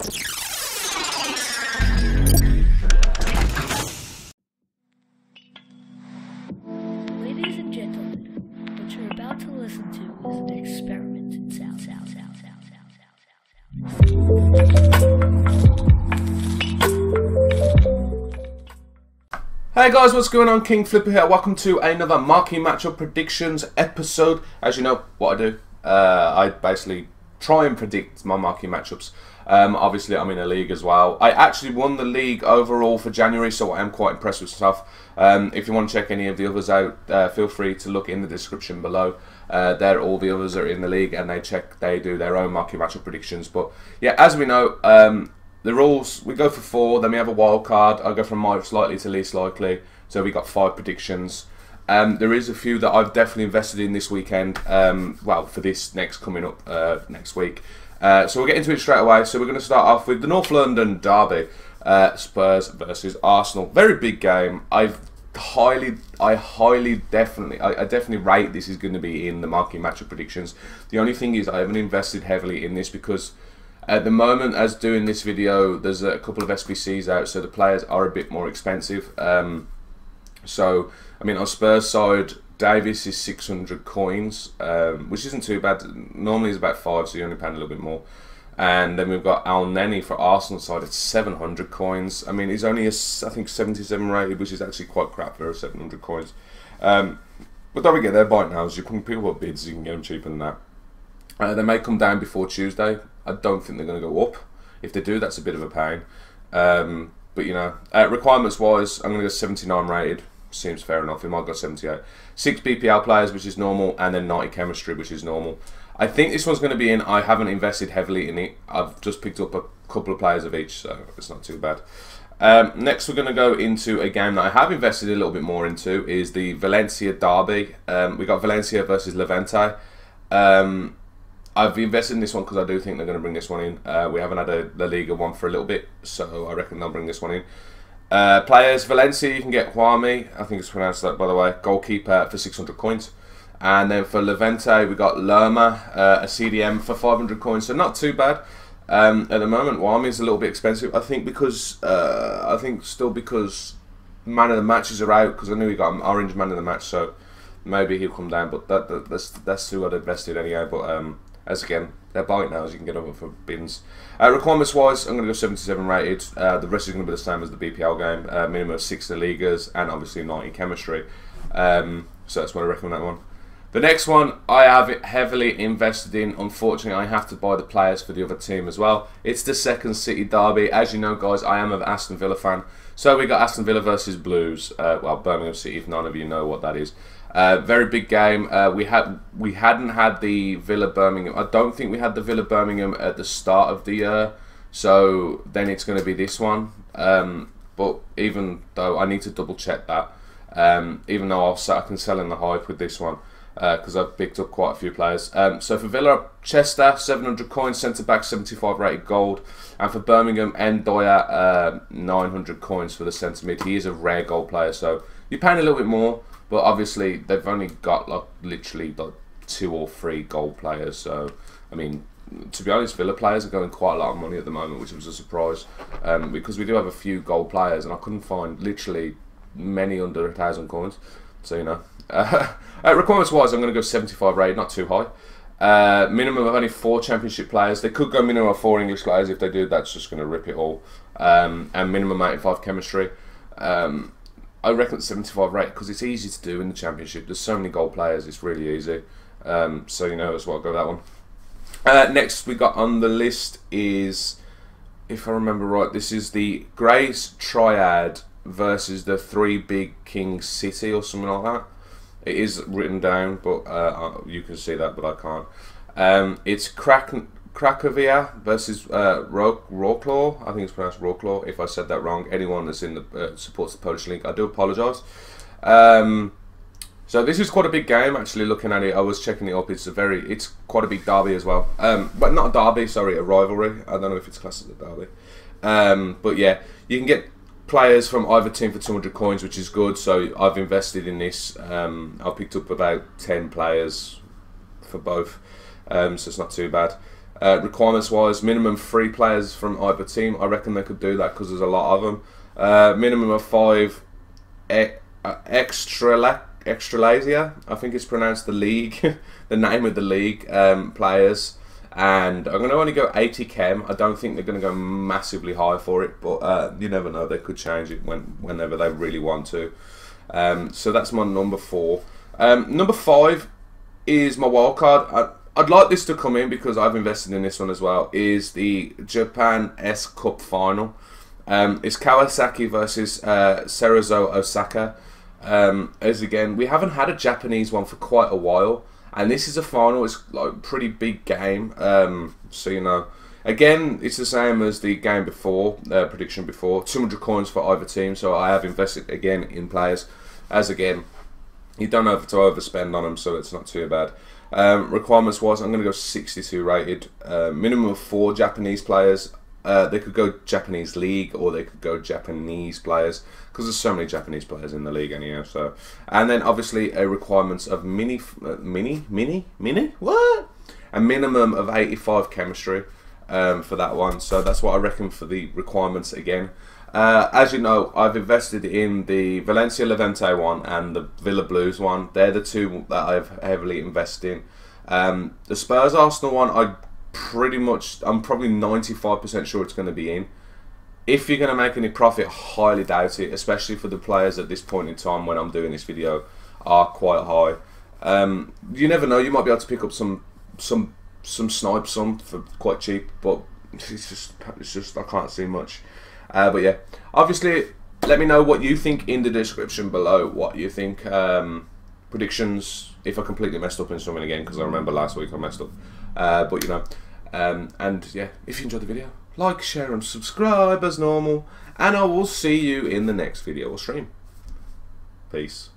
Ladies and gentlemen, what you're about to listen to is an experiment in sound. Hey guys, what's going on? Kingflipper here. Welcome to another Marquee matchup predictions episode. As you know, what I do, I basically try and predict my Marquee matchups. Obviously, I'm in a league as well. I actually won the league overall for January, so I am quite impressed with myself. If you want to check any of the others out, feel free to look in the description below. There, all the others are in the league, and they do their own Marquee matchup predictions. But yeah, as we know, the rules, we go for 4, then we have a wild card. I go from most likely to least likely. So we got 5 predictions. There is a few that I've definitely invested in this weekend. Well, for this next coming up next week. So we'll get into it straight away. So we're going to start off with the North London derby, Spurs versus Arsenal. Very big game. I definitely rate this is going to be in the Marquee matchup predictions. The only thing is I haven't invested heavily in this because at the moment, as doing this video, there's a couple of SBCs out, so the players are a bit more expensive. So, I mean, on Spurs side, Davis is 600 coins, which isn't too bad. Normally it's about 5, so you're only paying a little bit more. And then we've got Al Neni for Arsenal side at 700 coins. I mean, he's only, I think, 77 rated, which is actually quite crap for 700 coins. But don't forget, they're buying now. You can pick up bids, you can get them cheaper than that. They may come down before Tuesday. I don't think they're going to go up. If they do, that's a bit of a pain. But, you know, requirements-wise, I'm going to go 79 rated. Seems fair enough. He might go 78. 6 BPL players, which is normal, and then 90 chemistry, which is normal. I think this one's going to be in. I haven't invested heavily in it. I've just picked up a couple of players of each, so it's not too bad. Next, we're going to go into a game that I have invested a little bit more into, is the Valencia derby. We got Valencia versus Levante. I've invested in this one because I do think they're going to bring this one in. We haven't had a La Liga one for a little bit, so I reckon they'll bring this one in. Players, Valencia, you can get Kwame, I think it's pronounced that by the way, goalkeeper for 600 coins. And then for Levante, we got Lerma, a CDM for 500 coins, so not too bad. At the moment, Kwame is a little bit expensive, I think because, because man of the matches are out, because I knew he got an orange man of the match, so maybe he'll come down, but that's who I'd invested anyway, but as again, they're buying now, as you can get over for bins. Requirements wise, I'm going to go 77 rated. The rest is going to be the same as the BPL game. Minimum of 6 La Ligas and obviously 90 chemistry. So that's what I recommend that one. The next one I have it heavily invested in. Unfortunately, I have to buy the players for the other team as well. It's the second City derby. As you know, guys, I am an Aston Villa fan. So we got Aston Villa versus Blues. Well, Birmingham City, if none of you know what that is. Very big game. We hadn't had the Villa Birmingham. I don't think we had the Villa Birmingham at the start of the year. So then it's going to be this one. But even though I need to double check that, even though I can sell in the hype with this one. Because I've picked up quite a few players. So for Villa, Chester, 700 coins, centre back, 75 rated gold. And for Birmingham, Ndoya, 900 coins for the centre mid. He is a rare gold player, so you're paying a little bit more, but obviously they've only got like literally like 2 or 3 gold players. So I mean, to be honest, Villa players are going quite a lot of money at the moment, which was a surprise, because we do have a few gold players, and I couldn't find literally many under 1,000 coins. So you know. Requirements wise, I'm going to go 75 rated, not too high. Minimum of only 4 championship players. They could go minimum of 4 English players. If they do, that's just going to rip it all. And minimum 85 chemistry. I reckon 75 rated because it's easy to do in the championship. There's so many gold players, it's really easy. So you know as well, go that one. Next we got on the list is, if I remember right, this is the Grace Triad versus the 3 Big King City or something like that. It is written down, but you can see that, but I can't. It's Cracovia versus Wroclaw. I think it's pronounced Wroclaw. If I said that wrong, anyone that's in the supports the Polish league, I do apologise. So this is quite a big game. Actually, looking at it, I was checking it up. It's quite a big derby as well. But not a derby, sorry, a rivalry. I don't know if it's classed as a derby. But yeah, you can get players from either team for 200 coins, which is good. So I've invested in this. I picked up about 10 players for both, so it's not too bad. Requirements wise, minimum 3 players from either team. I reckon they could do that because there's a lot of them. Minimum of 5 Extralasia, I think it's pronounced, the league, the name of the league, players. And I'm going to only go 80 chem. I don't think they're going to go massively high for it, but you never know, they could change it whenever they really want to. So that's my number 4. Number 5 is my wild card. I'd like this to come in because I've invested in this one as well. Is the Japan S Cup final. It's Kawasaki versus Cerezo Osaka. As again, we haven't had a Japanese one for quite a while, and this is a final. It's like a pretty big game. So you know, again, it's the same as the game before, prediction before. 200 coins for either team. So I have invested again in players. As again, you don't have to overspend on them, so it's not too bad. Requirements wise, I'm going to go 62 rated. Minimum of 4 Japanese players. They could go Japanese league, or they could go Japanese players, because there's so many Japanese players in the league anyhow. So, and then obviously a requirements of what? A minimum of 85 chemistry for that one. So that's what I reckon for the requirements again. As you know, I've invested in the Valencia Levante one and the Villa Blues one. They're the 2 that I've heavily invested in. The Spurs Arsenal one, I'm probably 95% sure it's going to be in. If you're going to make any profit, highly doubt it, especially for the players at this point in time when I'm doing this video are quite high. You never know, you might be able to pick up some snipes for quite cheap, but it's just I can't see much. But yeah, obviously, let me know what you think in the description below. What you think, predictions, if I completely messed up in something again, because I remember last week I messed up. But you know, and yeah, if you enjoyed the video, like, share and subscribe as normal, and I will see you in the next video or stream. Peace.